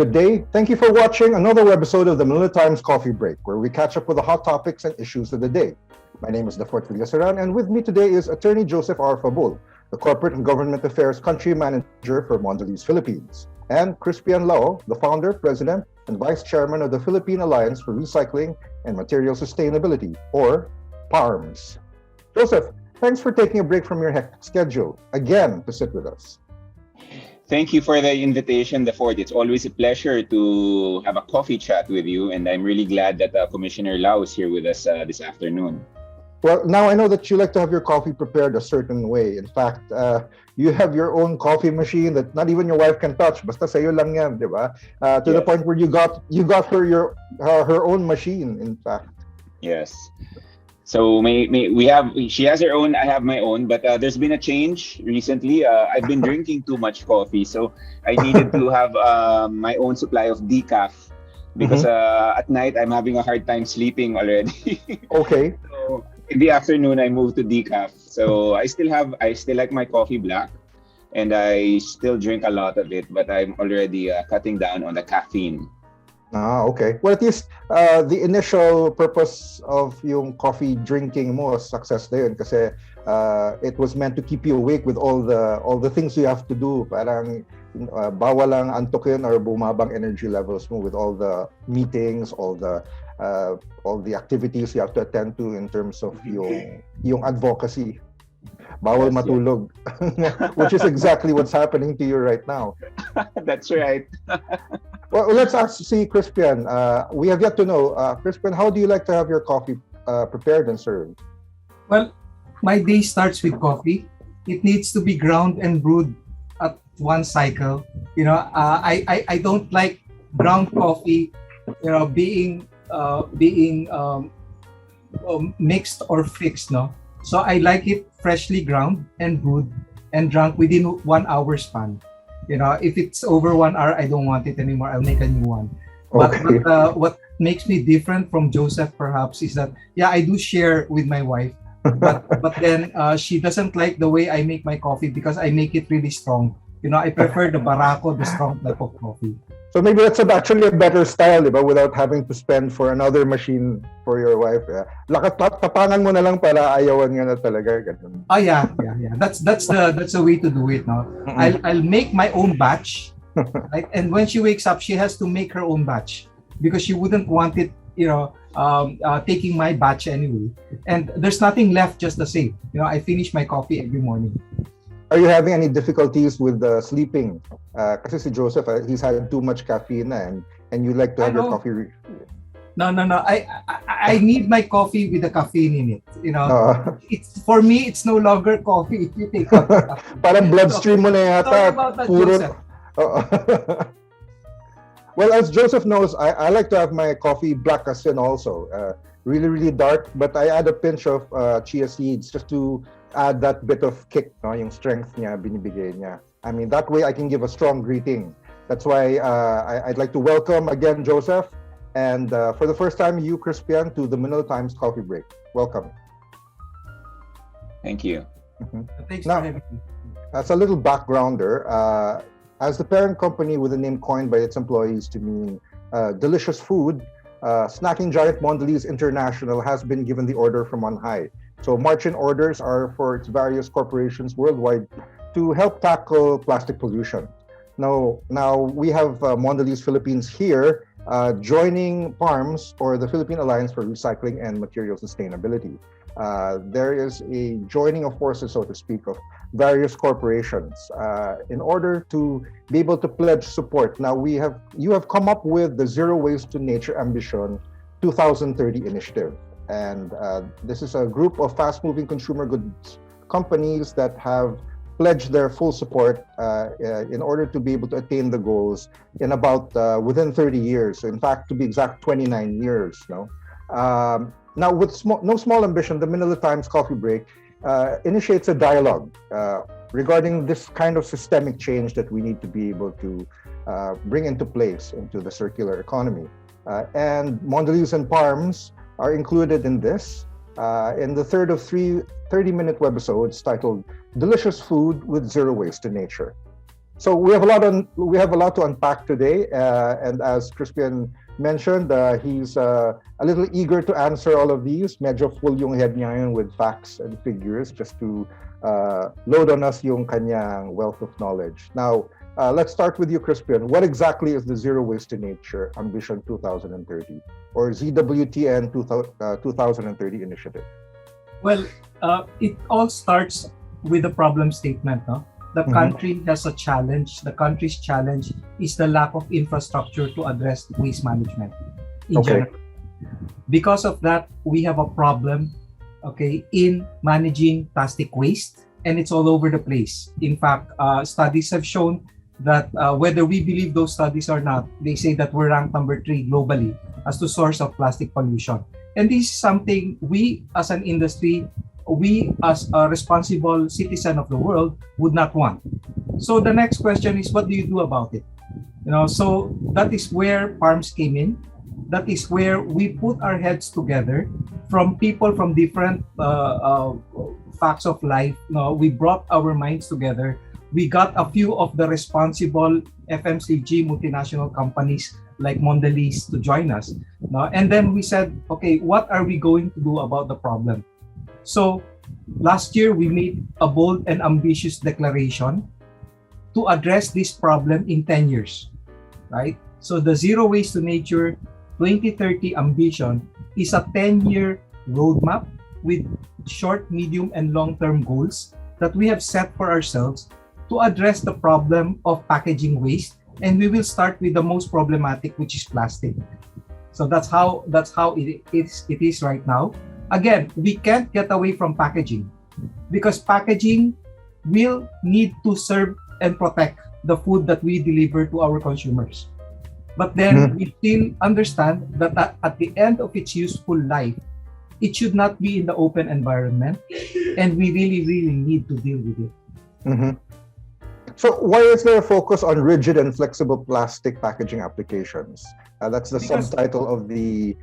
Good day. Thank you for watching another episode of the Manila Times Coffee Break, where we catch up with the hot topics and issues of the day. My name is Dafort Villaseran, and with me today is Attorney Joseph R. Fabul, the Corporate and Government Affairs Country Manager for Mondelez Philippines, and Crispian, the Founder, President, and Vice Chairman of the Philippine Alliance for Recycling and Material Sustainability, or Parms. Joseph, thanks for taking a break from your hectic schedule again to sit with us. Thank you for the invitation, Dafort. It's always a pleasure to have a coffee chat with you, and I'm really glad that Commissioner Lau is here with us this afternoon. Well, now I know that you like to have your coffee prepared a certain way. In fact, you have your own coffee machine that not even your wife can touch. Basta sa'yo lang yan, di ba? To the point where you got her her own machine, in fact. Yes. So she has her own, I have my own, but there's been a change recently. I've been drinking too much coffee, so I needed to have my own supply of decaf because at night I'm having a hard time sleeping already. Okay. So in the afternoon I moved to decaf. So I still like my coffee black, and I still drink a lot of it, but I'm already cutting down on the caffeine. Okay. Well, at least the initial purpose of yung coffee drinking mo was success din kasi it was meant to keep you awake with all the things you have to do. Parang bawal lang antukin or bumabang energy levels mo with all the meetings, all the activities you have to attend to in terms of yung advocacy. Bawal matulog, which is exactly what's happening to you right now. That's right. Well, let's see Crispian. We have yet to know, Crispian, how do you like to have your coffee prepared and served? Well, my day starts with coffee. It needs to be ground and brewed at one cycle. I don't like ground coffee, being mixed or fixed, no. So I like it freshly ground and brewed and drunk within 1 hour span. If it's over 1 hour, I don't want it anymore. I'll make a new one. Okay. But what makes me different from Joseph perhaps is that, I do share with my wife, but then she doesn't like the way I make my coffee because I make it really strong. I prefer the barako, the strong type of coffee. So maybe that's actually a better style, diba? Without having to spend for another machine for your wife. Tapangan mo na lang para ayawan nga na talaga. Ganun. Yeah. That's the way to do it, no? I'll make my own batch, right? And when she wakes up, she has to make her own batch because she wouldn't want it, taking my batch anyway. And there's nothing left, just the same. I finish my coffee every morning. Are you having any difficulties with sleeping? Kasi si Joseph, he's had too much caffeine and you like to have your coffee. No. I need my coffee with the caffeine in it. It's for me. It's no longer coffee if you take out the caffeine. Parang bloodstream mo na yata. Sorry about that, Joseph. Well, as Joseph knows, I like to have my coffee black asin also. Really, really dark, but I add a pinch of chia seeds just to add that bit of kick, no? Yung strength niya, binibigay niya. I mean, that way I can give a strong greeting. That's why I'd like to welcome again Joseph, and for the first time, you, Crispian, to the Manila Times Coffee Break. Welcome. Thank you. Thanks Now, for having me. as a little backgrounder, as the parent company with a name coined by its employees to mean delicious food, snacking giant Mondelez International has been given the order from on high. So marching orders are for its various corporations worldwide to help tackle plastic pollution. Now we have Mondelez Philippines here joining Parms, or the Philippine Alliance for Recycling and Material Sustainability. There is a joining of forces, so to speak, of various corporations in order to be able to pledge support. Now you have come up with the Zero Waste to Nature Ambisyon 2030 initiative. And this is a group of fast-moving consumer goods companies that have pledged their full support in order to be able to attain the goals in about within 30 years. So in fact, to be exact, 29 years. Now, with no small ambition, the Manila Times Coffee Break initiates a dialogue regarding this kind of systemic change that we need to be able to bring into place into the circular economy. And Mondelez and Parms are included in this in the third of three 30-minute webisodes titled Delicious Food with Zero Waste to Nature. So we have a lot to unpack today, and as Crispian mentioned, he's a little eager to answer all of these. Medyo full yung head niya ngayon with facts and figures just to load on us yung kanyang wealth of knowledge. Now, let's start with you, Crispian. What exactly is the Zero Waste to Nature Ambition 2030 or ZWTN 2030 initiative? Well, it all starts with a problem statement. No? The country has a challenge. The country's challenge is the lack of infrastructure to address waste management in general. Because of that, we have a problem, in managing plastic waste, and it's all over the place. In fact, studies have shown that whether we believe those studies or not, they say that we're ranked number 3 globally as the source of plastic pollution. And this is something we as an industry, we as a responsible citizen of the world would not want. So the next question is, what do you do about it? So that is where Parms came in. That is where we put our heads together from people from different facts of life. We brought our minds together. We got a few of the responsible FMCG multinational companies like Mondelez to join us. And then we said, okay, what are we going to do about the problem? So last year, we made a bold and ambitious declaration to address this problem in 10 years, right? So the Zero Waste to Nature 2030 ambition is a 10-year roadmap with short, medium, and long-term goals that we have set for ourselves to address the problem of packaging waste. And we will start with the most problematic, which is plastic. So that's how it is right now. Again, we can't get away from packaging because packaging will need to serve and protect the food that we deliver to our consumers. But then we still understand that at the end of its useful life, it should not be in the open environment, and we really, really need to deal with it. So why is there a focus on rigid and flexible plastic packaging applications? That's the subtitle of the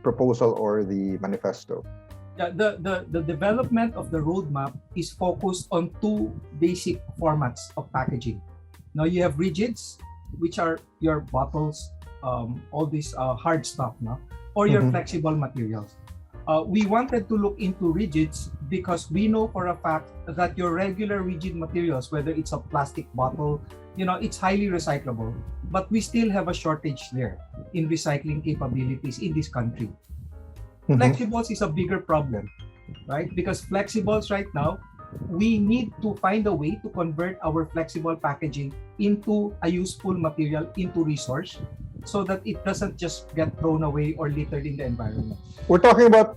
proposal or the manifesto. The development of the roadmap is focused on 2 basic formats of packaging. Now you have rigids, which are your bottles, all this hard stuff, or your flexible materials. We wanted to look into rigids because we know for a fact that your regular rigid materials, whether it's a plastic bottle, it's highly recyclable, but we still have a shortage there in recycling capabilities in this country. Flexibles is a bigger problem, right? Because flexibles right now, we need to find a way to convert our flexible packaging into a useful material, into resource, so that it doesn't just get thrown away or littered in the environment. We're talking about,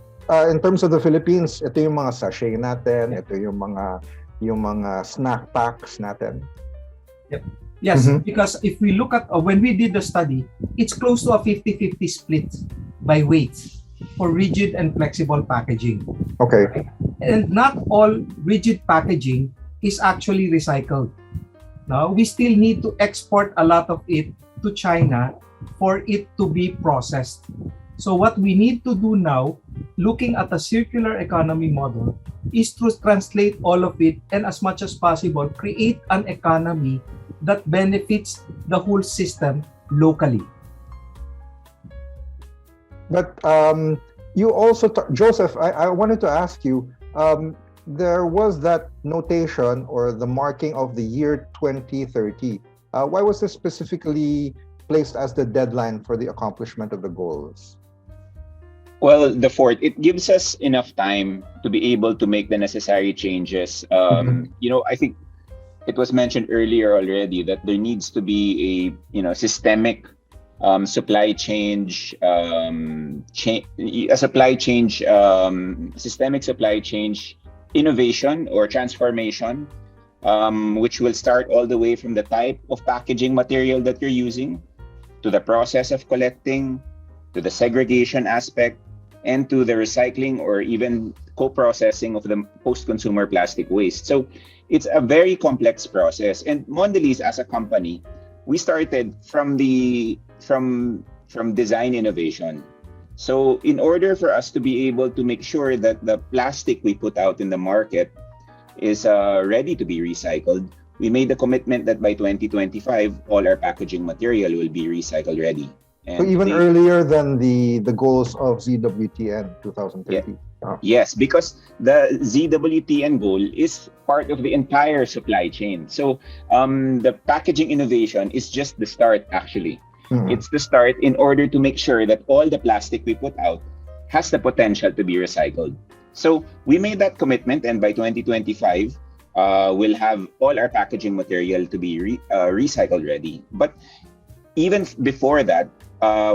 in terms of the Philippines, ito yung mga sachet natin, ito yung mga snack packs natin. Yep. Yes, because if we look at, when we did the study, it's close to a 50-50 split by weight for rigid and flexible packaging. Okay. Right? And not all rigid packaging is actually recycled. Now, we still need to export a lot of it to China for it to be processed. So what we need to do now, looking at a circular economy model, is to translate all of it and as much as possible, create an economy that benefits the whole system locally. But you also, Joseph, I wanted to ask you, there was that notation or the marking of the year 2030. Why was this specifically placed as the deadline for the accomplishment of the goals? Well, it gives us enough time to be able to make the necessary changes. I think it was mentioned earlier already that there needs to be a systemic supply change, systemic supply change innovation or transformation, which will start all the way from the type of packaging material that you're using, to the process of collecting, to the segregation aspect, and to the recycling or even co-processing of the post-consumer plastic waste. So it's a very complex process. And Mondelez as a company, we started from design innovation. So in order for us to be able to make sure that the plastic we put out in the market is ready to be recycled, we made the commitment that by 2025, all our packaging material will be recycle ready. So even earlier than the goals of ZWTN 2030. Yes, because the ZWTN goal is part of the entire supply chain. So the packaging innovation is just the start, actually. It's the start in order to make sure that all the plastic we put out has the potential to be recycled. So we made that commitment, and by 2025, we'll have all our packaging material to be recycle ready. But even before that,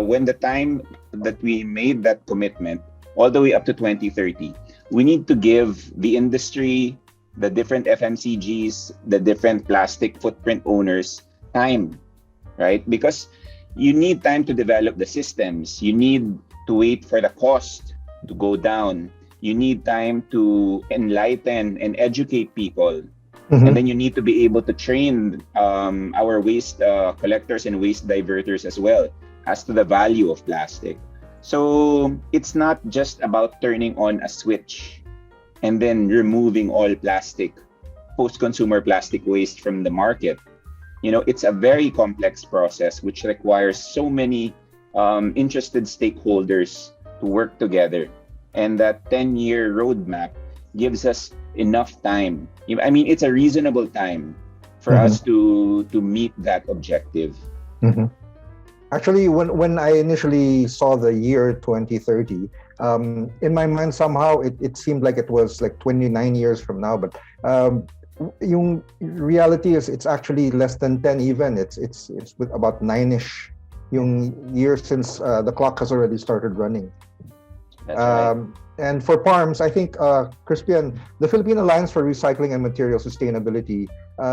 when the time that we made that commitment, all the way up to 2030, we need to give the industry, the different FMCGs, the different plastic footprint owners time, right? Because you need time to develop the systems. You need to wait for the cost to go down. You need time to enlighten and educate people. And then you need to be able to train our waste collectors and waste diverters as well as to the value of plastic. So it's not just about turning on a switch and then removing all plastic, post-consumer plastic waste from the market. You know, it's a very complex process which requires so many interested stakeholders to work together. And that 10-year roadmap gives us enough time. I mean, it's a reasonable time for us to meet that objective. Actually, when I initially saw the year 2030, in my mind somehow it seemed like it was like 29 years from now. But yung reality is it's actually less than 10 even. It's with about 9-ish yung years since the clock has already started running. That's right. And for Parms, I think, Crispian, the Philippine Alliance for Recycling and Material Sustainability,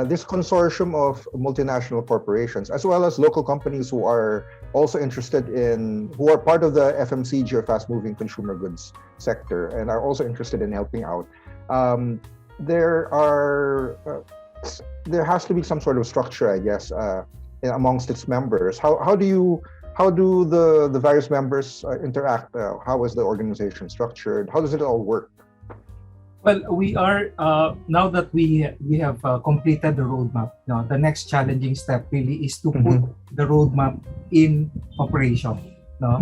this consortium of multinational corporations, as well as local companies who are also interested who are part of the FMCG or fast-moving consumer goods sector and are also interested in helping out. There has to be some sort of structure, I guess, amongst its members. How do the various members interact? How is the organization structured? How does it all work? Well, we are now that we have completed the roadmap. Now, the next challenging step really is to put the roadmap in operation. No?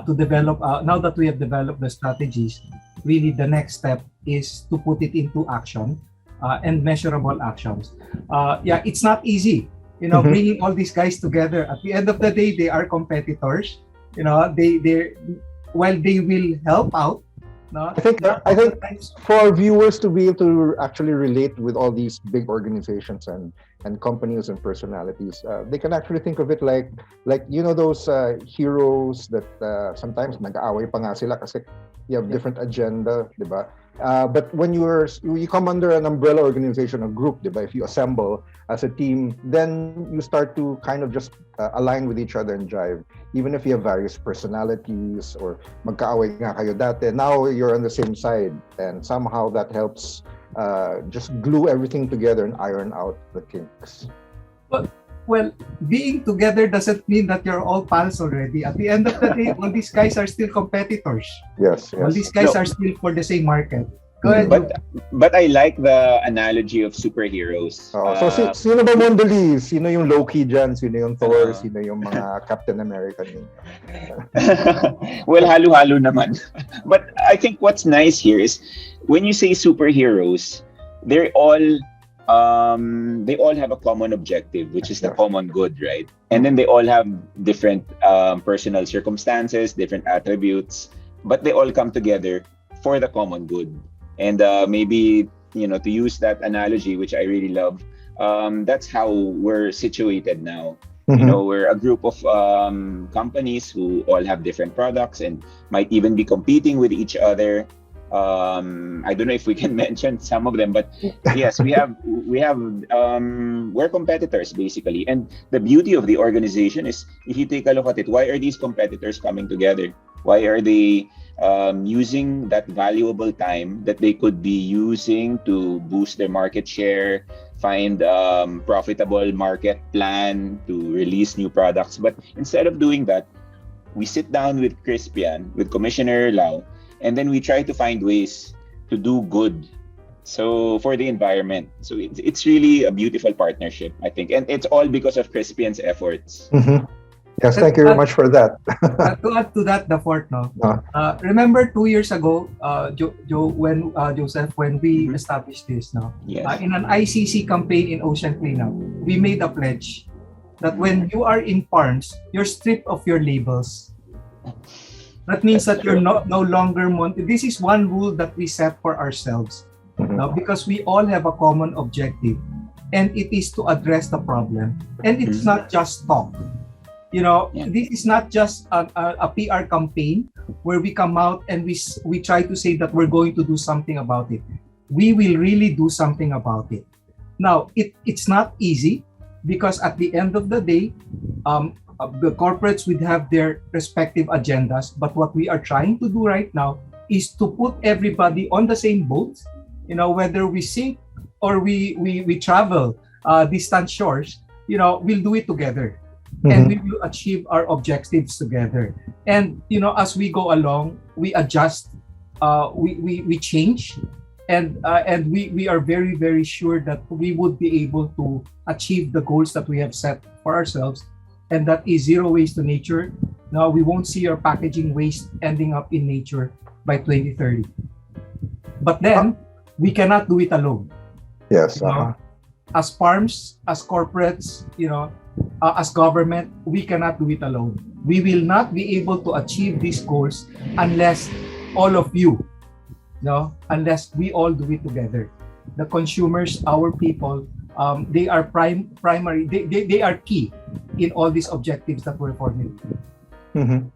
To develop. Now that we have developed the strategies, really the next step is to put it into action and measurable actions. It's not easy. You know, bringing all these guys together. At the end of the day, they are competitors. You know, while they will help out. No, I think for our viewers to be able to actually relate with all these big organizations and companies and personalities, they can actually think of it like you know those heroes that sometimes nag-aaway pa nga sila kasi you have different agenda, diba? But when you come under an umbrella organization, a group, diba? If you assemble as a team, then you start to kind of just align with each other and jive. Even if you have various personalities or magkaaway nga kayo dati, now you're on the same side, and somehow that helps just glue everything together and iron out the kinks. Well, being together doesn't mean that you're all pals already. At the end of the day, all these guys are still competitors. Yes. All these guys are still for the same market. Go ahead. But I like the analogy of superheroes. So sino ba Mondelez? Sino yung Loki dyan? Sino yung Thor? Sino yung mga Captain America? Well, halo-halo naman. But I think what's nice here is when you say superheroes, they all have a common objective, which is the common good, right? And then they all have different personal circumstances, different attributes, but they all come together for the common good. And maybe, you know, to use that analogy, which I really love, that's how we're situated now. You know, we're a group of companies who all have different products and might even be competing with each other. I don't know if we can mention some of them, but yes, we're competitors basically. And the beauty of the organization is, if you take a look at it, why are these competitors coming together? Why are they using that valuable time that they could be using to boost their market share, find profitable market plan to release new products? But instead of doing that, we sit down with Crispian, with Commissioner Lau, and then we try to find ways to do good So for the environment, so it's really a beautiful partnership, I think, and it's all because of Crispian's efforts. Mhm. Yes, And thank you very much for that. to add to that, Dafort, no? Uh, Remember 2 years ago, Joseph, when we Mhm. established this, no? Yes. In an ICC campaign in ocean cleanup, we made a pledge that when you are in Parms, you're stripped of your labels. That means That's that you're true. no longer this is one rule that we set for ourselves, mhm. no? Because we all have a common objective, and it is to address the problem. And it's Mhm. not just talk. Yeah. This is not just a PR campaign where we come out and we try to say that we're going to do something about it. We will really do something about it. Now, it's not easy because at the end of the day, the corporates would have their respective agendas. But what we are trying to do right now is to put everybody on the same boat. Whether we sink or we travel distant shores, we'll do it together. And we will achieve our objectives together. And as we go along, we adjust, we change, and we are very, very sure that we would be able to achieve the goals that we have set for ourselves, and that is zero waste to nature. Now we won't see our packaging waste ending up in nature by 2030. But then we cannot do it alone. Yes. As farms, as corporates, as government, we cannot do it alone. We will not be able to achieve these goals unless all of you, unless we all do it together. The consumers, our people, they are primary. They are key in all these objectives that we're formulating. Mm-hmm.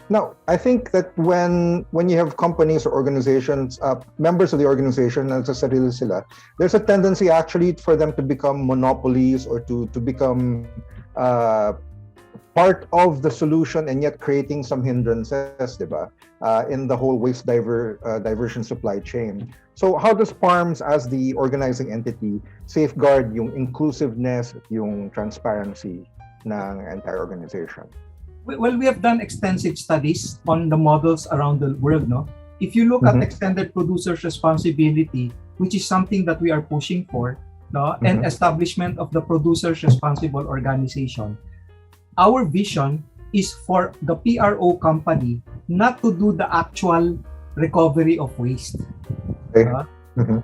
Now, I think that when you have companies or organizations, members of the organization, as a sarili sila, there's a tendency actually for them to become monopolies or to become part of the solution and yet creating some hindrances, diba? In the whole waste diversion supply chain. So how does Parms as the organizing entity safeguard yung inclusiveness, yung transparency ng entire organization? Well, we have done extensive studies on the models around the world, no? If you look at extended producer's responsibility, which is something that we are pushing for, no, and establishment of the producers responsible organization, our vision is for the PRO company not to do the actual recovery of waste. Okay.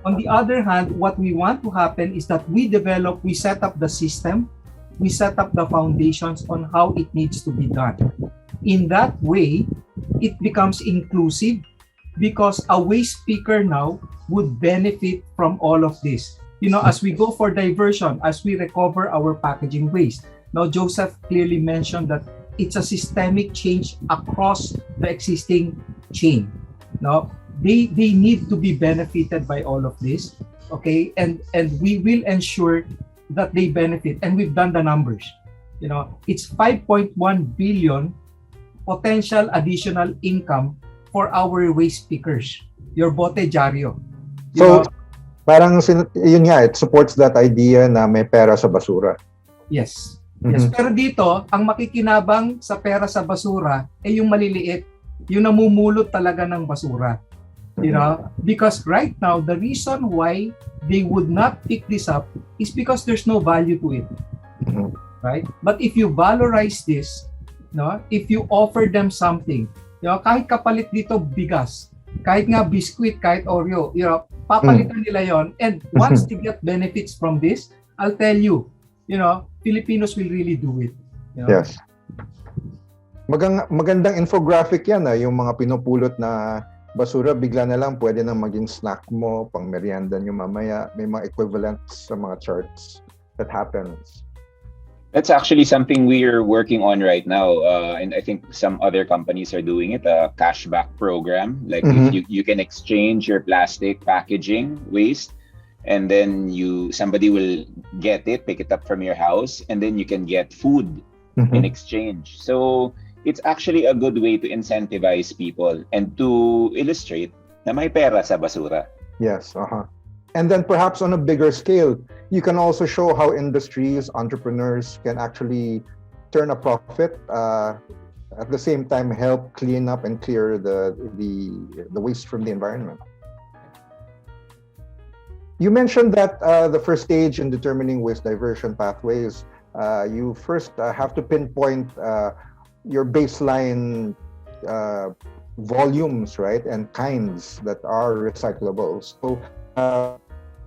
On the other hand, what we want to happen is that we set up the system, we set up the foundations on how it needs to be done. In that way, it becomes inclusive because a waste picker now would benefit from all of this. As we go for diversion, as we recover our packaging waste. Now, Joseph clearly mentioned that it's a systemic change across the existing chain. Now, they need to be benefited by all of this, okay? And we will ensure that they benefit, and we've done the numbers. It's 5.1 billion potential additional income for our waste pickers, your bote diaryo. So, parang yun nga, it supports that idea na may pera sa basura. Yes. Yes, pero dito, ang makikinabang sa pera sa basura ay yung maliliit, yung namumulot talaga ng basura. Because right now, the reason why they would not pick this up is because there's no value to it. Right? But if you valorize this, if you offer them something, kahit kapalit dito bigas, kahit nga biscuit, kahit Oreo, papalitan nila yon, and once they get benefits from this, I'll tell you, Filipinos will really do it. Yes. Magandang infographic yan, yung mga pinupulot na basura, bigla na lang pwede nang maging snack mo, pang merienda nyo mamaya. May mga equivalents sa mga charts that happens. That's actually something we're working on right now, and I think some other companies are doing it, a cashback program. Like if you can exchange your plastic packaging waste, and then somebody will get it, pick it up from your house, and then you can get food in exchange. So it's actually a good way to incentivize people and to illustrate na may pera sa basura. Yes, And then perhaps on a bigger scale, you can also show how industries, entrepreneurs can actually turn a profit, at the same time help clean up and clear the waste from the environment. You mentioned that the first stage in determining waste diversion pathways, you first have to pinpoint your baseline volumes, right, and kinds that are recyclable. So,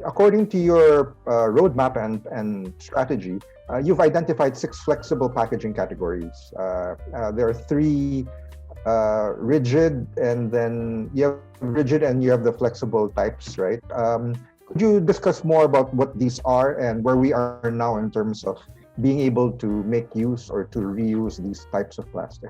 according to your roadmap and strategy, you've identified 6 flexible packaging categories. There are 3 rigid, and then you have rigid and you have the flexible types, right? Could you discuss more about what these are and where we are now in terms of being able to make use or to reuse these types of plastic?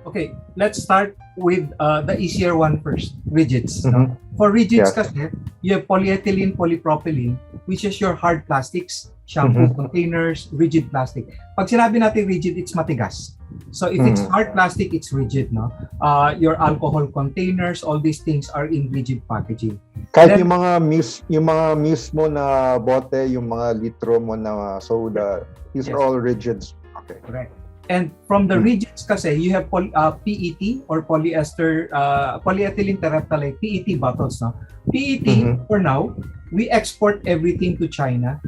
Okay, let's start with the easier one first, rigids. Mhm. No? For rigids Yes. kasi, you have polyethylene, polypropylene, which is your hard plastics, shampoo containers, rigid plastic. Pag sinabi natin rigid, it's matigas. So if it's hard plastic, it's rigid, no? Your alcohol containers, all these things are in rigid packaging. Kahit Then- yung mga mismo na bote, yung mga litro mo na soda, these Yes. are all rigids. Okay. Correct. And from the rigids kasi, you have PET or polyethylene terephthalate, PET bottles. No? PET, for now, we export everything to China.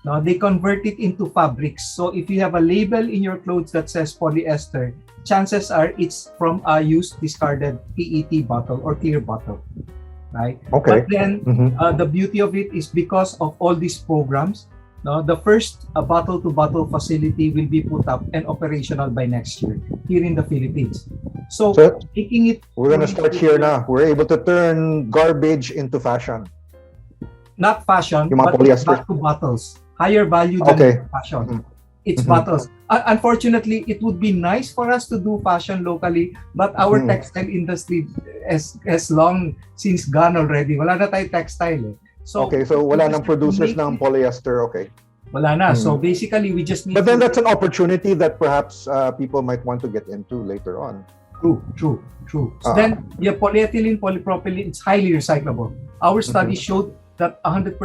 No? They convert it into fabrics. So if you have a label in your clothes that says polyester, chances are it's from a used, discarded PET bottle or clear bottle. Right? Okay. But then, the beauty of it is because of all these programs, no, the first bottle-to-bottle facility will be put up and operational by next year here in the Philippines. So making it, We're gonna start here now. We're able to turn garbage into fashion. not fashion, Yung mga but polyester. back to bottles. Higher value than Okay. fashion. It's bottles. Unfortunately, it would be nice for us to do fashion locally, but our textile industry has long since gone already. Wala na tayo textile. So, Okay, so wala we nang just producers make ng it- polyester. Okay. Wala na. So basically, we just need But then to... that's an opportunity that perhaps people might want to get into later on. True. So then, your polyethylene, polypropylene, it's highly recyclable. Our study showed that 100%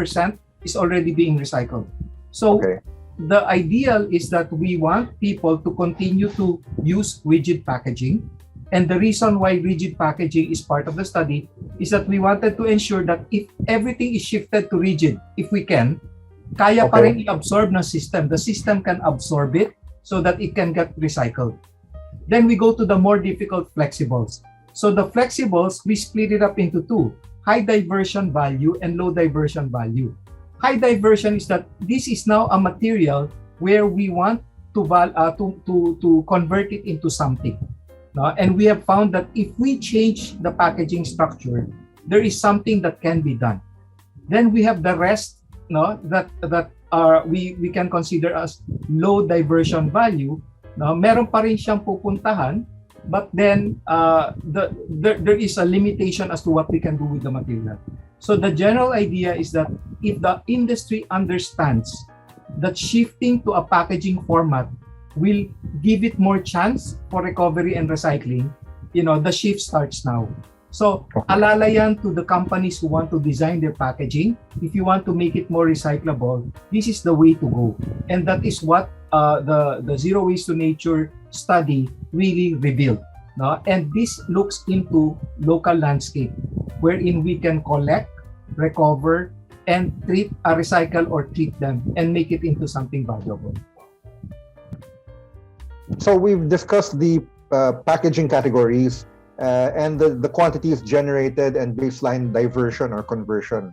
is already being recycled. So Okay. the ideal is that we want people to continue to use rigid packaging. And the reason why rigid packaging is part of the study is that we wanted to ensure that if everything is shifted to rigid, if we can, kaya pa rin i-absorb ng system. The system can absorb it so that it can get recycled. Then we go to the more difficult flexibles. So the flexibles, we split it up into 2, high diversion value and low diversion value. High diversion is that this is now a material where we want to convert it into something. No? And we have found that if we change the packaging structure, there is something that can be done. Then we have the rest, no, that we can consider as low diversion value. No? Meron pa rin siyang pupuntahan, but then there is a limitation as to what we can do with the material. So the general idea is that if the industry understands that shifting to a packaging format will give it more chance for recovery and recycling, the shift starts now. So, alala yan to the companies who want to design their packaging. If you want to make it more recyclable, this is the way to go. And that is what the Zero Waste to Nature study really revealed. No? And this looks into local landscape wherein we can collect, recover, and recycle or treat them and make it into something valuable. So we've discussed the packaging categories and the quantities generated and baseline diversion or conversion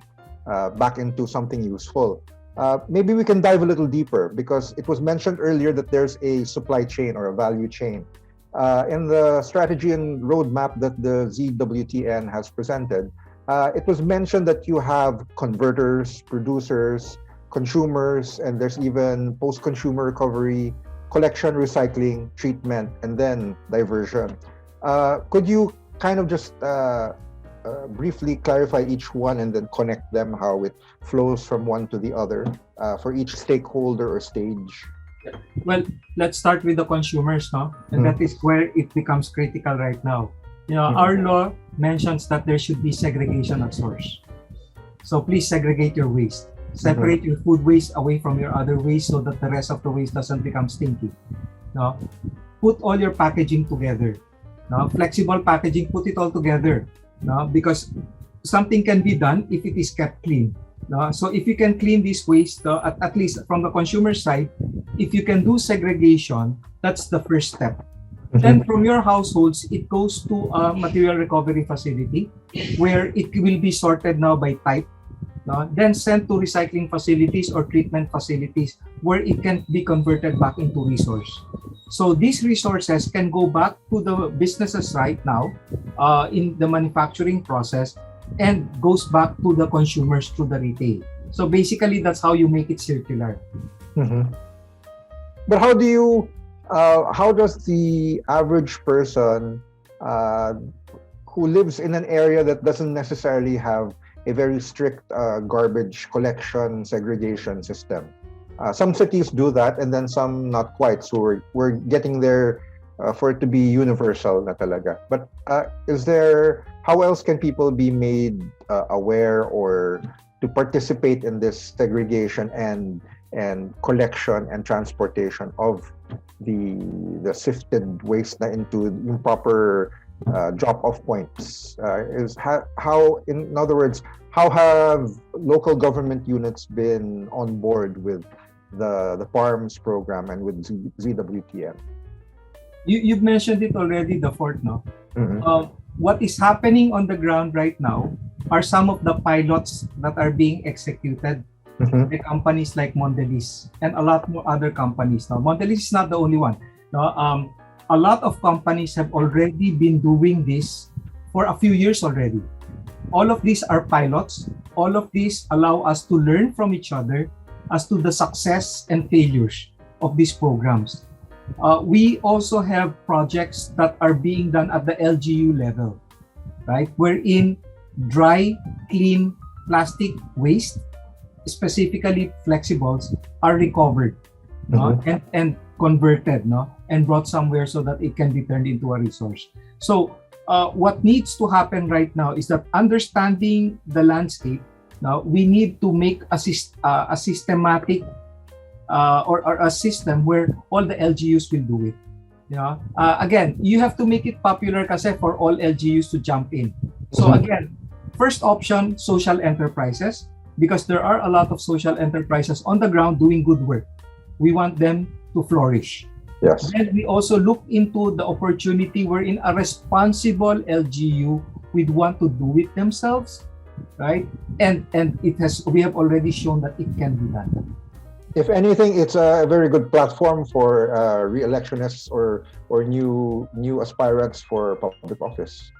back into something useful. Maybe we can dive a little deeper because it was mentioned earlier that there's a supply chain or a value chain. In the strategy and roadmap that the ZWTN has presented, it was mentioned that you have converters, producers, consumers, and there's even post-consumer recovery, collection, recycling, treatment, and then diversion. Could you kind of just briefly clarify each one and then connect them, how it flows from one to the other for each stakeholder or stage? Well, let's start with the consumers, no? And that is where it becomes critical right now. Our law mentions that there should be segregation at source. So please segregate your waste. Separate your food waste away from your other waste so that the rest of the waste doesn't become stinky. No? Put all your packaging together. No? Flexible packaging, put it all together. No? Because something can be done if it is kept clean. No? So if you can clean this waste, at least from the consumer side, if you can do segregation, that's the first step. Then from your households, it goes to a material recovery facility where it will be sorted now by type, no? Then sent to recycling facilities or treatment facilities where it can be converted back into resource. So these resources can go back to the businesses right now in the manufacturing process and goes back to the consumers through the retail. So basically, that's how you make it circular. But how does the average person who lives in an area that doesn't necessarily have a very strict garbage collection segregation system? Some cities do that, and then some not quite. So we're getting there for it to be universal na talaga. But how else can people be made aware or to participate in this segregation and collection and transportation of the sifted waste na into improper drop-off points? In other words, how have local government units been on board with the Parms program and with ZWTN? You've mentioned it already, Dafort, no? What is happening on the ground right now are some of the pilots that are being executed by companies like Mondelez and a lot more other companies. Now, Mondelez is not the only one. No? A lot of companies have already been doing this for a few years already. All of these are pilots. All of these allow us to learn from each other as to the success and failures of these programs. We also have projects that are being done at the LGU level, right? Wherein dry, clean plastic waste, specifically flexibles, are recovered and converted, and brought somewhere so that it can be turned into a resource. So what needs to happen right now is that understanding the landscape, now we need to make a systematic or a system where all the LGUs will do it. Again, you have to make it popular kasi for all LGUs to jump in. So again, first option, social enterprises, because there are a lot of social enterprises on the ground doing good work. We want them to flourish. Yes. Then we also look into the opportunity wherein a responsible LGU would want to do it themselves, right? And we have already shown that it can be done. If anything, it's a very good platform for re-electionists or new aspirants for public office.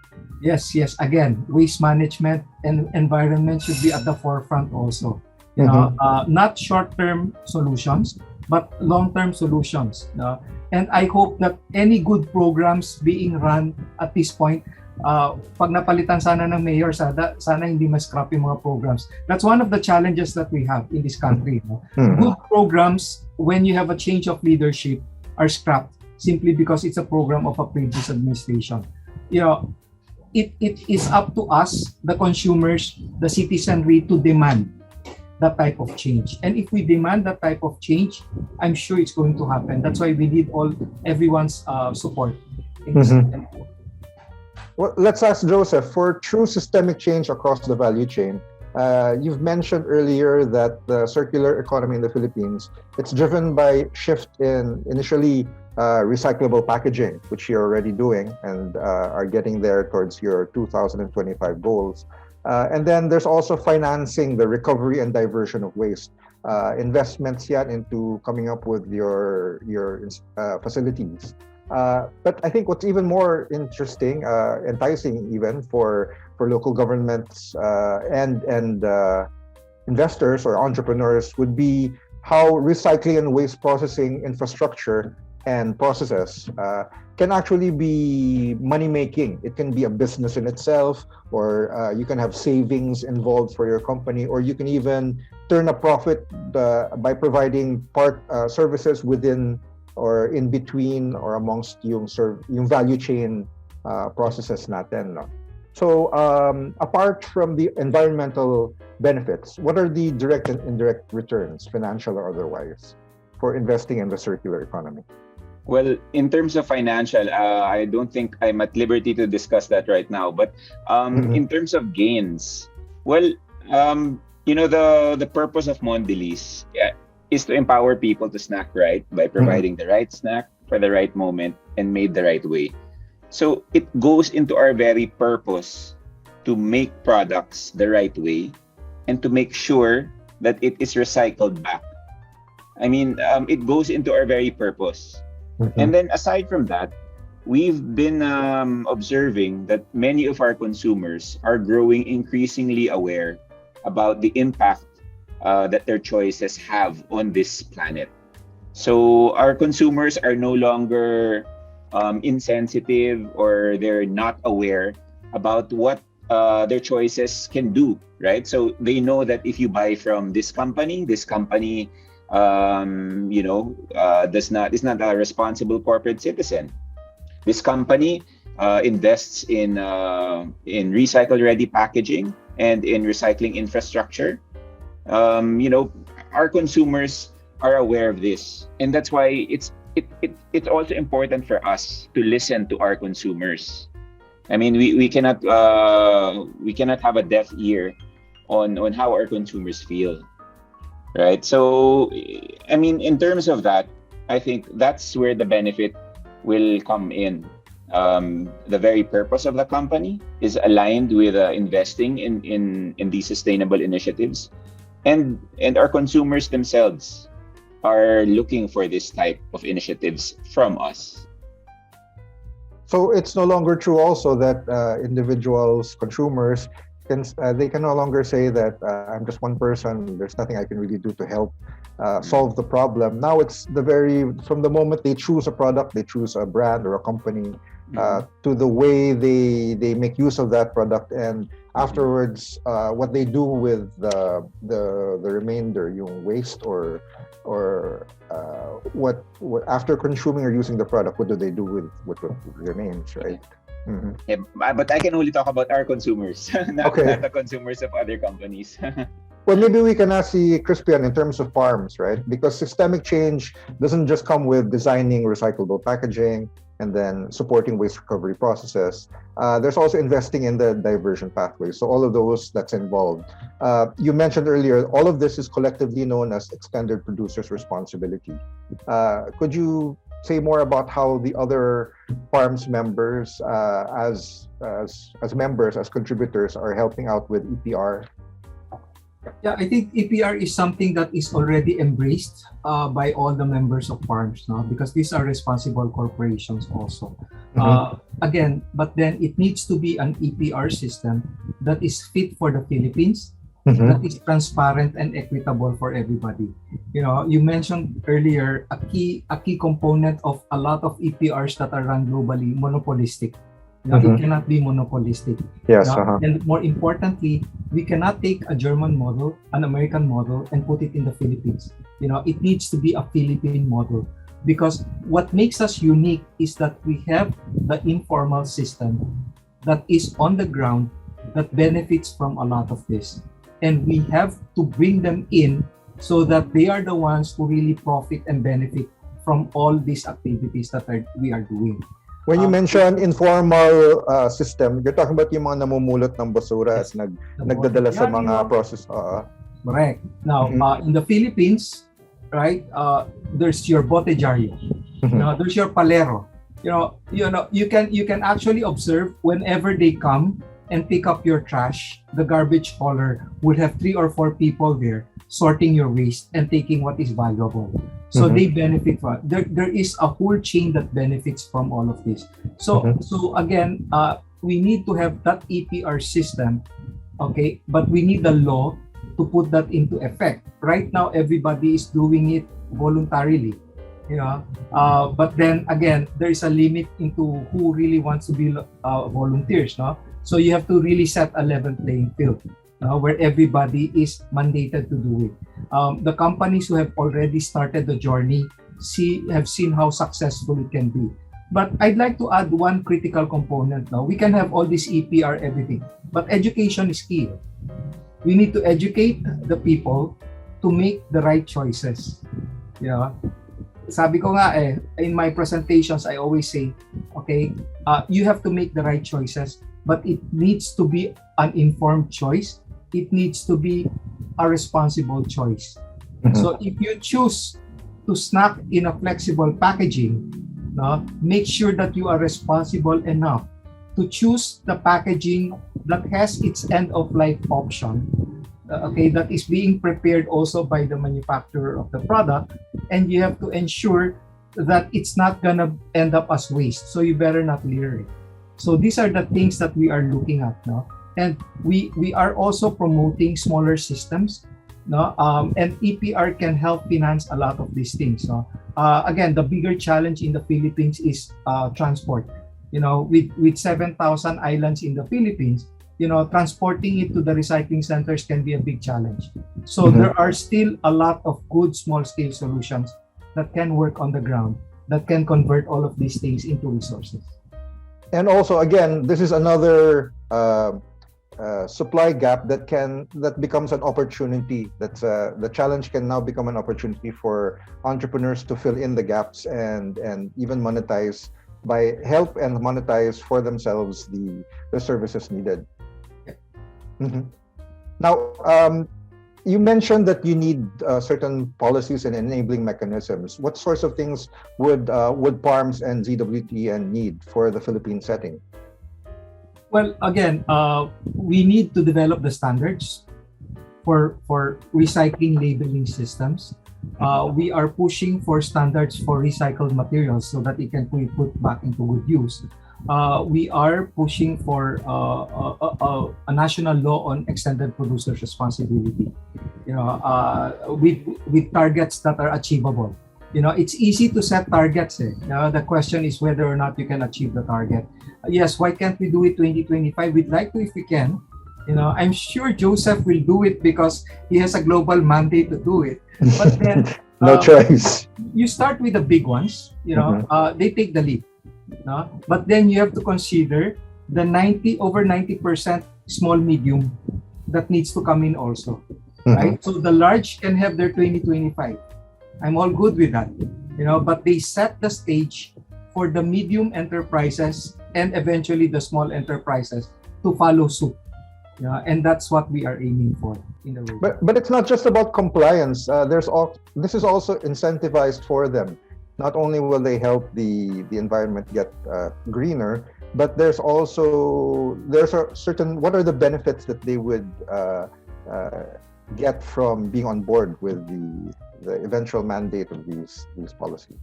Yes. Again, waste management and environment should be at the forefront also. Not short-term solutions, but long-term solutions. And I hope that any good programs being run at this point, pag napalitan sana ng mayor, sana hindi ma-scrap yung mga programs. That's one of the challenges that we have in this country. Good programs, when you have a change of leadership, are scrapped simply because it's a program of a previous administration. It is up to us, the consumers, the citizenry, to demand that type of change. And if we demand that type of change, I'm sure it's going to happen. That's why we need everyone's support. Well, let's ask Joseph, for true systemic change across the value chain, you've mentioned earlier that the circular economy in the Philippines, it's driven by shift in initially recyclable packaging, which you're already doing and are getting there towards your 2025 goals. And then there's also financing the recovery and diversion of waste, investments into coming up with your facilities. But I think what's even more interesting, enticing even for local governments and investors or entrepreneurs would be how recycling and waste processing infrastructure and processes can actually be money-making. It can be a business in itself, or you can have savings involved for your company, or you can even turn a profit by providing services within or in between or amongst yung value chain processes natin. No? So apart from the environmental benefits, what are the direct and indirect returns, financial or otherwise, for investing in the circular economy? Well, in terms of financial, I don't think I'm at liberty to discuss that right now. But in terms of gains, well, the purpose of Mondelez, is to empower people to snack right by providing the right snack for the right moment and made the right way. So it goes into our very purpose to make products the right way and to make sure that it is recycled back. I mean, it goes into our very purpose. And then aside from that, we've been observing that many of our consumers are growing increasingly aware about the impact that their choices have on this planet. So our consumers are no longer insensitive, or they're not aware about what their choices can do, right? So they know that if you buy from this company is not a responsible corporate citizen. This company invests in recycle-ready package and in recycling infrastructure. Our consumers are aware of this, and that's why it's also important for us to listen to our consumers. I mean, we cannot have a deaf ear on how our consumers feel, right? So, I mean, in terms of that, I think that's where the benefit will come in. The very purpose of the company is aligned with investing in these sustainable initiatives, and our consumers themselves are looking for this type of initiatives from us. So it's no longer true also that individuals, consumers, they can no longer say that I'm just one person, there's nothing I can really do to help solve the problem. Now it's from the moment they choose a product, they choose a brand or a company, to the way they make use of that product, and afterwards what they do with the remainder, yung waste or what after consuming or using the product, what do they do with what remains, right? Yeah, but I can only talk about our consumers, not the consumers of other companies. Well, maybe we can ask the Crispian in terms of Parms, right? Because systemic change doesn't just come with designing recyclable packaging and then supporting waste recovery processes. There's also investing in the diversion pathways. So all of those that's involved. You mentioned earlier, all of this is collectively known as extended producer's responsibility. Could you say more about how the other Parms members, as members, as contributors, are helping out with EPR? Yeah, I think EPR is something that is already embraced by all the members of Parms now, because these are responsible corporations also. Again, but then it needs to be an EPR system that is fit for the Philippines, that is transparent and equitable for everybody. You mentioned earlier a key component of a lot of EPRs that are run globally, monopolistic. It cannot be monopolistic. Yes. And more importantly, we cannot take a German model, an American model, and put it in the Philippines. It needs to be a Philippine model, because what makes us unique is that we have the informal system that is on the ground that benefits from a lot of this. And we have to bring them in so that they are the ones who really profit and benefit from all these activities that we are doing. When you mention informal system, you're talking about yung mga namumulot ng basura at nagdadala sa mga process. Correct. Now, in the Philippines, right, there's your botejario. There's your palero. You can actually observe whenever they come and pick up your trash, the garbage hauler would have 3 or 4 people there sorting your waste and taking what is valuable. So they benefit from there is a whole chain that benefits from all of this. So again, we need to have that EPR system, okay, but we need the law to put that into effect. Right now, everybody is doing it voluntarily, but then again, there is a limit into who really wants to be volunteers, no? So you have to really set a level playing field where everybody is mandated to do it. The companies who have already started the journey have seen how successful it can be. But I'd like to add one critical component now. We can have all this EPR, everything, but education is key. We need to educate the people to make the right choices. Sabi ko nga in my presentations, I always say, okay, you have to make the right choices, but it needs to be an informed choice. It needs to be a responsible choice. Mhm. So if you choose to snack in a flexible packaging, no, make sure that you are responsible enough to choose the packaging that has its end of life option, okay, that is being prepared also by the manufacturer of the product, and you have to ensure that it's not gonna end up as waste. So you better not litter it. So these are the things that we are looking at now, and we are also promoting smaller systems. No, and EPR can help finance a lot of these things. No, again, the bigger challenge in the Philippines is transport. You know, with 7,000 islands in the Philippines, you know, transporting it to the recycling centers can be a big challenge. So there are still a lot of good small scale solutions that can work on the ground, that can convert all of these things into resources. And also, again, this is another supply gap that becomes an opportunity. That's the challenge can now become an opportunity for entrepreneurs to fill in the gaps and even monetize help and monetize for themselves the services needed. Mm-hmm. Now, you mentioned that you need certain policies and enabling mechanisms. What sorts of things would Parms and ZWTN need for the Philippine setting? Well, again, we need to develop the standards for recycling labeling systems. We are pushing for standards for recycled materials so that it can be put back into good use. We are pushing for a national law on extended producer's responsibility. You know, with targets that are achievable. You know, it's easy to set targets. You know, the question is whether or not you can achieve the target. Yes, why can't we do it 2025? We'd like to if we can. You know, I'm sure Joseph will do it because he has a global mandate to do it. But then, no choice. You start with the big ones. You know, they take the lead. But then you have to consider the over 90% small medium that needs to come in also. Right? So the large can have their 2025. I'm all good with that. You know, but they set the stage for the medium enterprises and eventually the small enterprises to follow suit. Yeah, and that's what we are aiming for in the road. But it's not just about compliance. This is also incentivized for them. Not only will they help the environment get greener, but there's a certain, what are the benefits that they would get from being on board with the eventual mandate of these policies?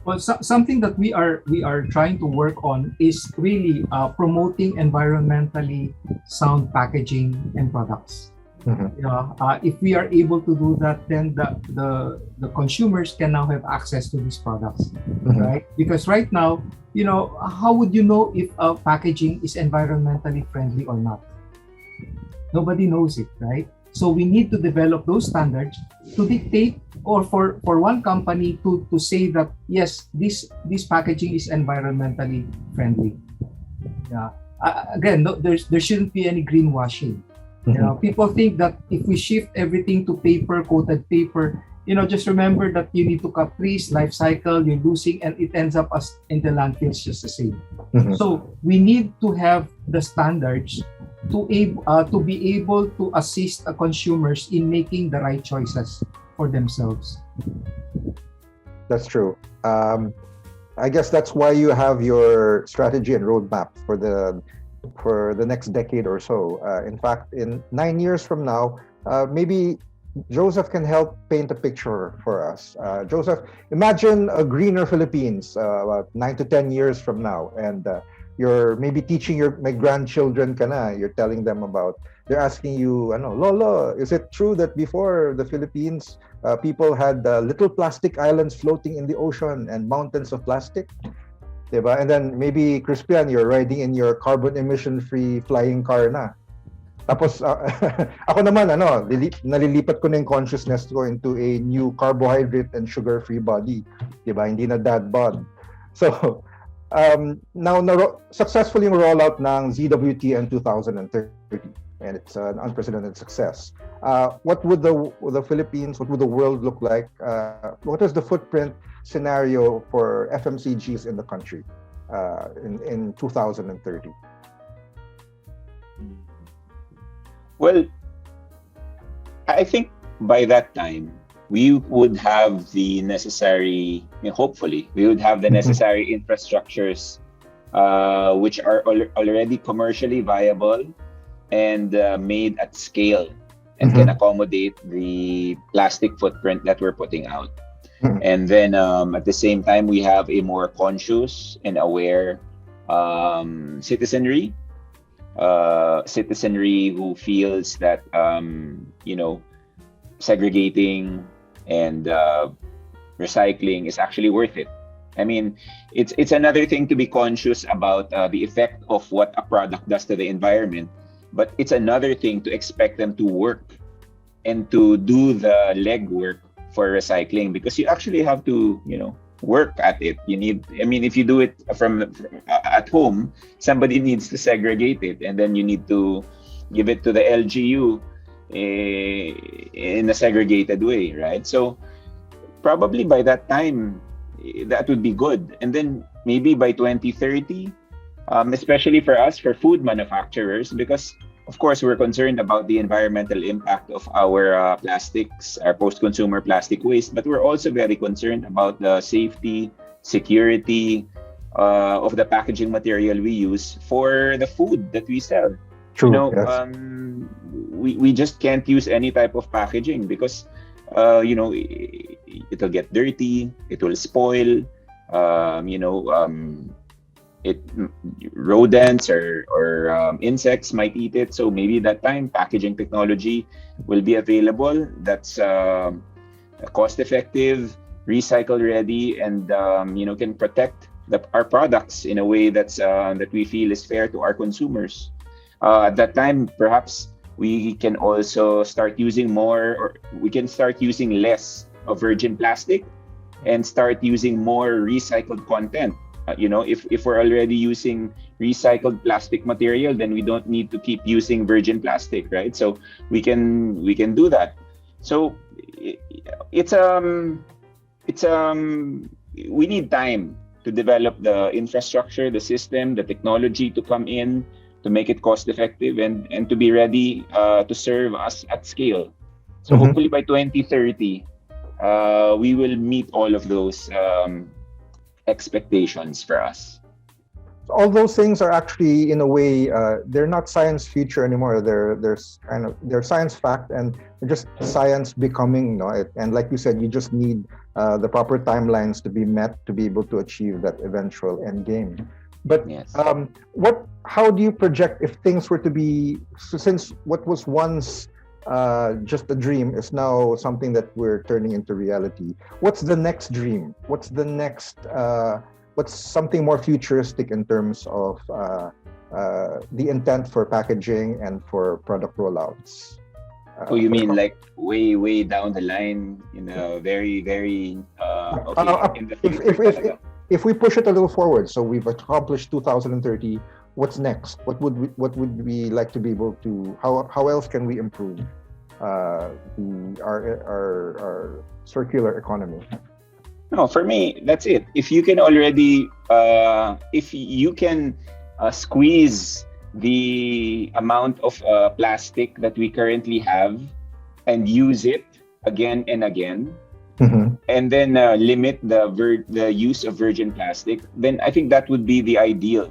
Well, something that we are trying to work on is really promoting environmentally sound packaging and products. You know, if we are able to do that, then the consumers can now have access to these products, right? Because right now, you know, how would you know if a packaging is environmentally friendly or not? Nobody knows it, right? So we need to develop those standards to dictate, or for one company to say that yes, this packaging is environmentally friendly. Yeah. Again, there shouldn't be any greenwashing. You know, people think that if we shift everything to coated paper, you know, just remember that you need to cut trees, life cycle, you're losing, and it ends up as in the landfills just the same. So we need to have the standards to be able to assist consumers in making the right choices for themselves. That's true. I guess that's why you have your strategy and roadmap for the next decade or so. In fact, in 9 years from now, maybe Joseph can help paint a picture for us. Joseph, imagine a greener Philippines about 9 to 10 years from now, and you're maybe teaching my grandchildren you're telling them about, they're asking you, Lolo, is it true that before the Philippines, people had little plastic islands floating in the ocean and mountains of plastic? Diba? And then maybe, Crispian, you're riding in your carbon emission-free flying car na. Tapos, ako naman, nalilipat ko na yung consciousness ko into a new carbohydrate and sugar-free body. Diba? Hindi na dad bod. So, now, successful yung rollout ng ZWTN 2030, and it's an unprecedented success. What would the Philippines, what would the world look like? What is the footprint scenario for FMCGs in the country in 2030? Well, I think by that time we would have the necessary, hopefully, we would have the Mhm. necessary infrastructures which are already commercially viable and made at scale and can Mhm. accommodate the plastic footprint that we're putting out. Mhm. And then at the same time, we have a more conscious and aware citizenry, citizenry who feels that segregating and recycling is actually worth it. I mean, it's another thing to be conscious about the effect of what a product does to the environment, but it's another thing to expect them to work and to do the legwork for recycling, because you actually have to, work at it. You need, I mean, if you do it from at home, somebody needs to segregate it, and then you need to give it to the LGU in a segregated way, right? So probably by that time, that would be good. And then maybe by 2030, especially for us, for food manufacturers, because of course we're concerned about the environmental impact of our plastics, our post-consumer plastic waste, but we're also very concerned about the safety, security of the packaging material we use for the food that we sell. You True. know, Yes. we just can't use any type of packaging because, it'll get dirty, it will spoil, um, you know, um, it rodents or insects might eat it. So maybe that time packaging technology will be available that's cost effective, recycle ready, and can protect our products in a way that we feel is fair to our consumers. At that time, perhaps we can also start using more, or we can start using less of virgin plastic and start using more recycled content. If we're already using recycled plastic material, then we don't need to keep using virgin plastic, right? So we can do that. So it's we need time to develop the infrastructure, the system, the technology to come in to make it cost effective and to be ready to serve us at scale. So Mhm. hopefully by 2030, we will meet all of those expectations for us. All those things are actually, in a way, they're not science future anymore. They're science fact, and they're just science becoming. And like you said, you just need the proper timelines to be met to be able to achieve that eventual end game. But Yes. how do you project if things were to be, since what was once just a dream is now something that we're turning into reality? What's the next dream? What's the next? What's something more futuristic in terms of the intent for packaging and for product rollouts? Oh, you For the mean like way, way down the line, very, very, okay, in the if, future talaga. if we push it a little forward, so we've accomplished 2030. What's next? What would we like to be able to? How else can we improve our circular economy? No, for me, that's it. If you can if you can squeeze the amount of plastic that we currently have and use it again and again, Mm-hmm. and then limit the use of virgin plastic, then I think that would be the ideal.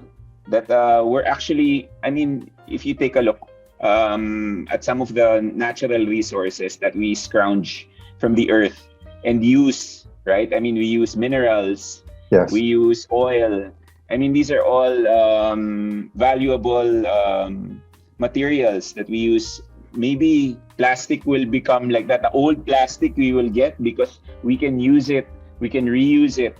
That we're actually, I mean, if you take a look at some of the natural resources that we scrounge from the earth and use, right? I mean, we use minerals, we Yes. use oil. I mean, these are all valuable materials that we use. Maybe plastic will become like that. The old plastic we will get because we can use it, we can reuse it,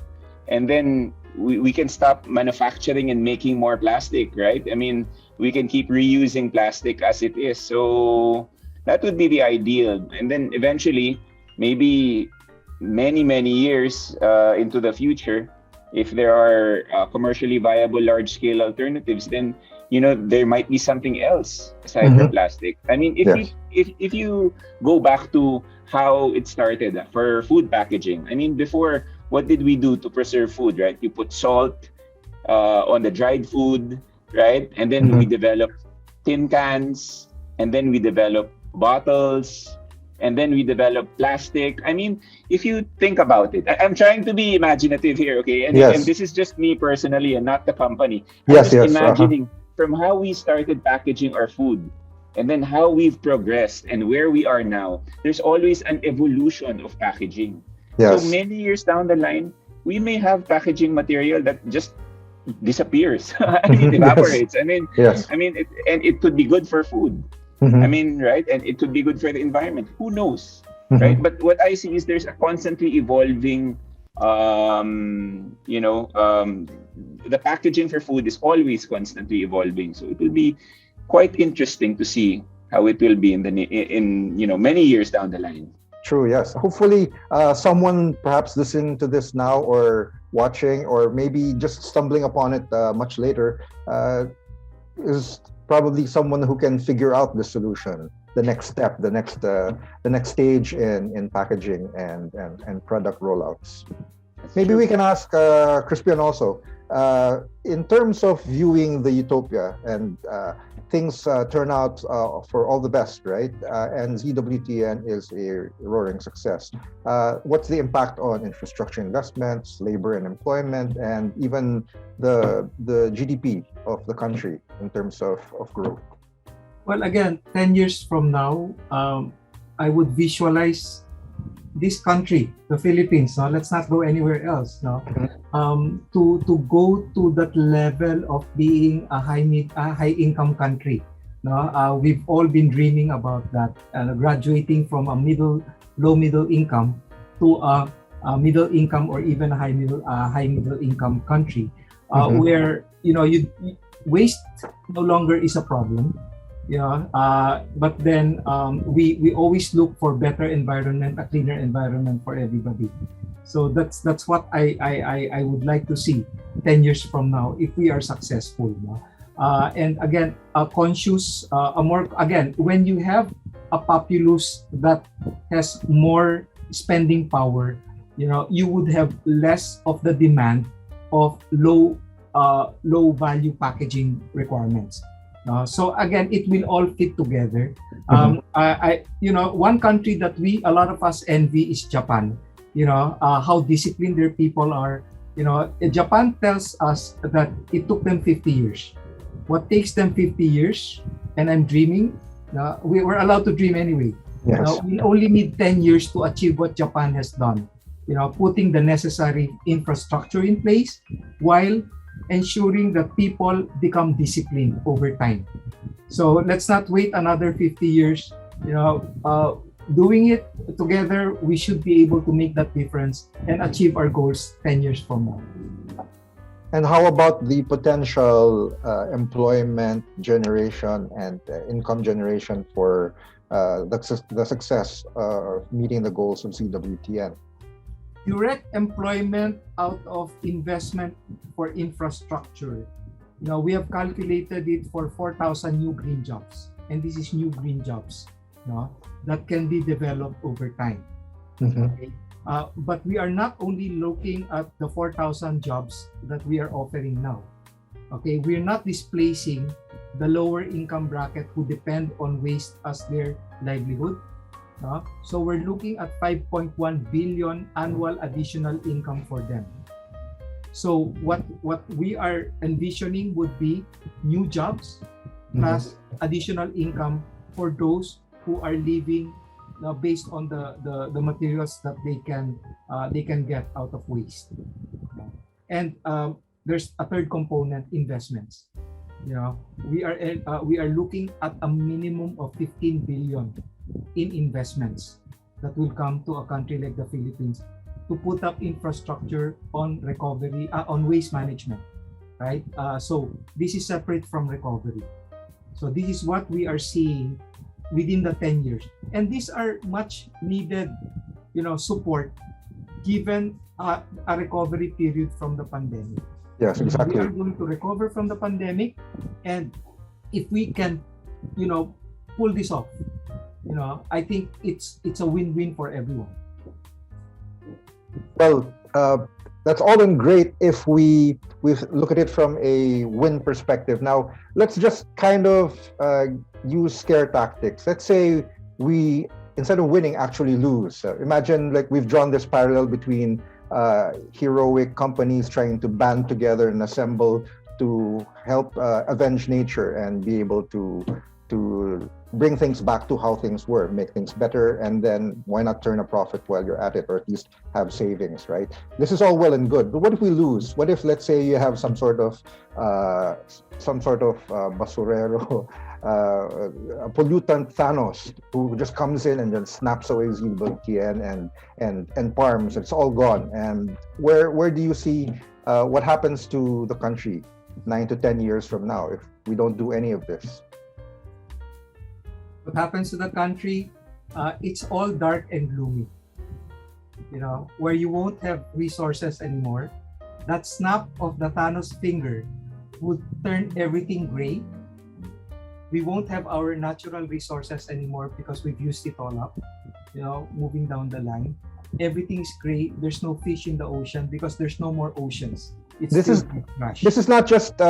and then we can stop manufacturing and making more plastic, right? I mean, we can keep reusing plastic as it is. So that would be the ideal. And then eventually, maybe many, many years into the future, if there are commercially viable large scale alternatives, then there might be something else aside from Mm-hmm. plastic. I mean, Yes. if you go back to how it started for food packaging, I mean, before, what did we do to preserve food, right? You put salt on the dried food, right? And then we Mm-hmm. developed tin cans, and then we developed bottles, and then we developed plastic. I mean, if you think about it, I'm trying to be imaginative here, okay? And Yes. this is just me personally and not the company. I'm Yes, just yes. imagining from how we started packaging our food and then how we've progressed and where we are now. There's always an evolution of packaging. So Yes. many years down the line, we may have packaging material that just disappears. I mean, Yes. evaporates. Yes. And it could be good for food. I Mhm. mean, right? And it could be good for the environment. Who knows, right? Mhm. But what I see is there's a constantly evolving, you know, the packaging for food is always constantly evolving. So it will be quite interesting to see how it will be in many years down the line. True, yes. Hopefully, someone perhaps listening to this now or watching or maybe just stumbling upon it much later is probably someone who can figure out the solution, the next step, the next stage in packaging and product rollouts. That's Maybe true. we can ask Crispian also, in terms of viewing the utopia and things turn out for all the best, right? And ZWTN is a roaring success. What's the impact on infrastructure investments, labor and employment, and even the GDP of the country in terms of growth? Well, again, 10 years from now, I would visualize this country, the Philippines. No? Let's not go anywhere else. No? To go to that level of being a high income country. No? We've all been dreaming about that, graduating from a low middle income to a middle income or even a high middle income country, where waste no longer is a problem. But then we always look for better environment, a cleaner environment for everybody. So that's what I would like to see 10 years from now if we are successful. And again, conscious, when you have a populace that has more spending power, you would have less of the demand of low value packaging requirements. So again, it will all fit together. One country that a lot of us envy is Japan. How disciplined their people are. Japan tells us that it took them 50 years. What takes them 50 years, and I'm dreaming, we were allowed to dream anyway. Yes. We only need 10 years to achieve what Japan has done. Putting the necessary infrastructure in place while ensuring that people become disciplined over time. So let's not wait another 50 years. Doing it together, we should be able to make that difference and achieve our goals 10 years from now. And how about the potential employment generation and income generation for the success of meeting the goals of ZWTN? Direct employment out of investment for infrastructure. We have calculated it for 4,000 new green jobs. And this is new green jobs that can be developed over time. Okay? But we are not only looking at the 4,000 jobs that we are offering now. Okay, we're not displacing the lower income bracket who depend on waste as their livelihood. So we're looking at 5.1 billion annual additional income for them. So what we are envisioning would be new jobs plus additional income for those who are living based on the materials that they can get out of waste. And there's a third component: investments. We are looking at a minimum of 15 billion in investments that will come to a country like the Philippines to put up infrastructure on recovery, on waste management, right? So this is separate from recovery. So this is what we are seeing within the 10 years. And these are much needed, support given a recovery period from the pandemic. Yes, exactly. We are going to recover from the pandemic, and if we can, pull this off, I think it's a win-win for everyone. Well, that's all and great if we look at it from a win perspective. Now, let's just kind of use scare tactics. Let's say we instead of winning, actually lose. Imagine like we've drawn this parallel between heroic companies trying to band together and assemble to help avenge nature and be able to bring things back to how things were, make things better, and then why not turn a profit while you're at it, or at least have savings, right? This is all well and good, but what if we lose? What if, let's say, you have some sort of basurero, a pollutant Thanos who just comes in and just snaps away Zilbert and Parms. It's all gone. And where do you see what happens to the country 9 to 10 years from now if we don't do any of this? What happens to the country? It's all dark and gloomy. Where you won't have resources anymore. That snap of the Thanos finger would turn everything gray. We won't have our natural resources anymore because we've used it all up. Moving down the line, everything's gray. There's no fish in the ocean because there's no more oceans. This is not just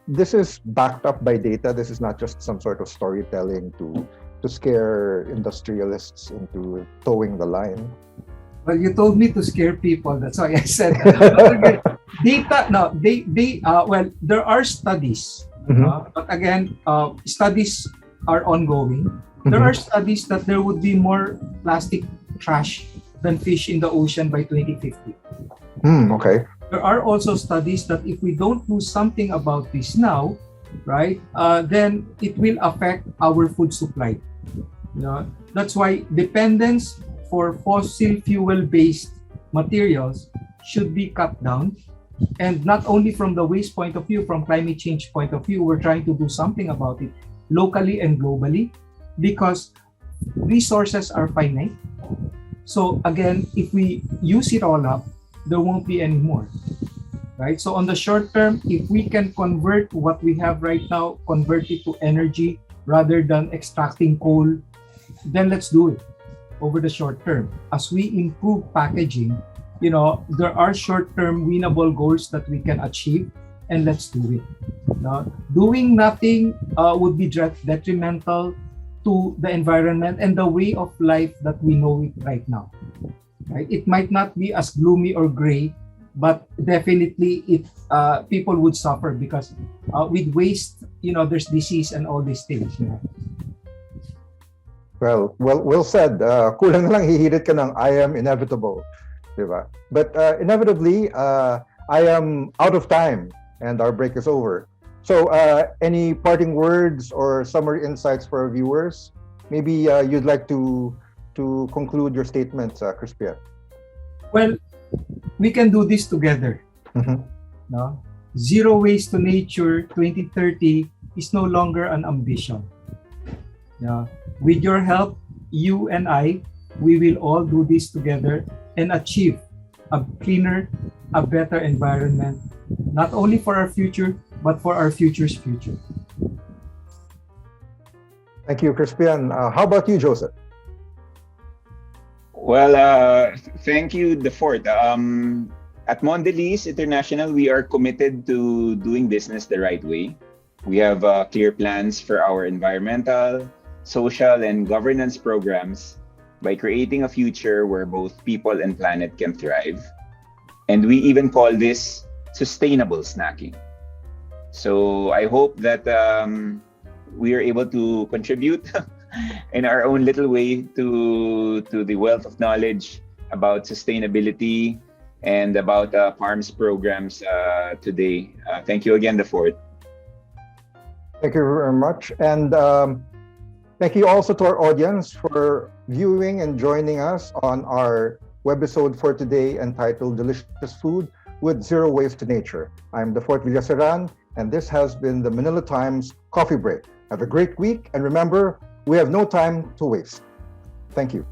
this is backed up by data. This is not just some sort of storytelling to scare industrialists into towing the line. Well, you told me to scare people. That's why I said that. Data. No, well, there are studies. But again, studies are ongoing. There are studies that there would be more plastic trash than fish in the ocean by 2050. Okay. There are also studies that if we don't do something about this now, right, then it will affect our food supply. That's why dependence for fossil fuel-based materials should be cut down. And not only from the waste point of view, from climate change point of view, we're trying to do something about it locally and globally because resources are finite. So again, if we use it all up, there won't be any more, right? So on the short term, if we can convert what we have right now, convert it to energy rather than extracting coal, then let's do it over the short term. As we improve packaging, there are short-term winnable goals that we can achieve, and let's do it. Doing nothing would be detrimental to the environment and the way of life that we know it right now. Right? It might not be as gloomy or gray, but definitely people would suffer because with waste, there's disease and all these things. Well said. Kulang na lang hihirit ka ng I am inevitable. Diba? But inevitably, I am out of time and our break is over. So any parting words or summary insights for our viewers? Maybe you'd like to conclude your statements, Crispian. Well, we can do this together. No? Zero waste to nature 2030 is no longer an ambition. With your help, you and I, we will all do this together and achieve a cleaner, a better environment, not only for our future, but for our future's future. Thank you, Crispian. How about you, Joseph? Well, thank you, Dafort. At Mondelez International, we are committed to doing business the right way. We have clear plans for our environmental, social, and governance programs by creating a future where both people and planet can thrive. And we even call this sustainable snacking. So I hope that we are able to contribute in our own little way to the wealth of knowledge about sustainability and about Parms programs today. Thank you again, Dafort. Thank you very much. And thank you also to our audience for viewing and joining us on our webisode for today entitled Delicious Food with Zero Waste to Nature. I'm Dafort Villaseran, and this has been the Manila Times Coffee Break. Have a great week, and remember, we have no time to waste. Thank you.